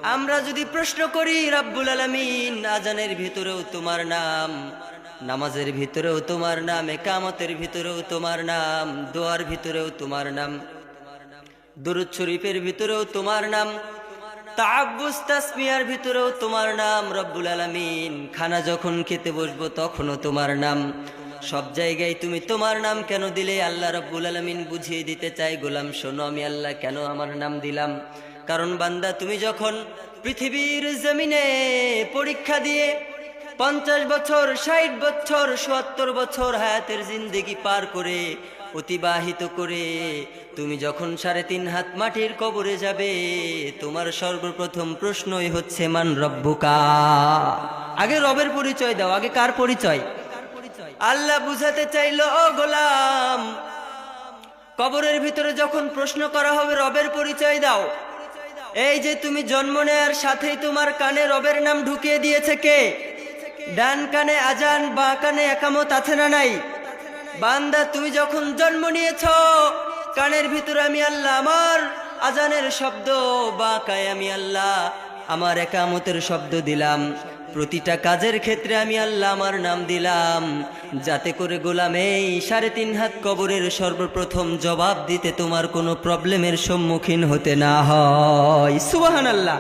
আমরা যদি প্রশ্ন করি রব্বুল আলামিন আজানের ভিতরেও তোমার নাম, নামাজের ভিতরেও তোমার নাম, ইকামতের ভিতরেও তোমার নাম, দোয়ার ভিতরেও তোমার নাম, দুরূদ শরীফের ভিতরেও তোমার নাম, তাআব্বুস তাসমিয়ার ভিতরেও তোমার নাম রব্বুল আলামিন। খানা যখন খেতে বসবো তখনও তোমার নাম। সব জায়গায় তুমি তোমার নাম কেন দিলে? আল্লাহ রব্বুল আলামিন বুঝিয়ে দিতে চাই, গোলাম শোনো আমি আল্লাহ কেন আমার নাম দিলাম। কারণ বান্দা তুমি যখন পৃথিবীর জমিনে পরীক্ষা দিয়ে 50 বছর, 60 বছর, 70 বছর হায়াতের জিন্দেগি পার করে অতিবাহিত করে তুমি যখন 3.5 হাত মাটির কবরে যাবে, তোমার সর্বপ্রথম প্রশ্নই হচ্ছে মান রব্বুকা। আগে রবের পরিচয় দাও, আগে কার পরিচয়? আল্লাহ বুঝাতে চাইলো, ও গোলাম, কবরের ভিতরে যখন প্রশ্ন করা হবে রবের পরিচয় দাও। এই যে তুমি জন্ম নেয়ার সাথেই তোমার কানে রবের নাম ঢুকিয়ে দিয়েছে কে? ডান কানে আজান, বাঁ কানে একামত আছে না নাই? বান্দা তুমি যখন জন্ম নিয়েছ, কানের ভিতরে আমি আল্লাহ আমার আজানের শব্দ, বাঁ কায়ে আমি আল্লাহ আমার একামতের শব্দ দিলাম। প্রতিটা কাজের ক্ষেত্রে আমি আল্লাহ আমার নাম দিলাম, যাতে করে গোলাম এই 3.5 হাত কবরের সর্বপ্রথম জবাব দিতে তোমার কোনো প্রবলেমের সম্মুখীন হতে না হয়। সুবহানাল্লাহ।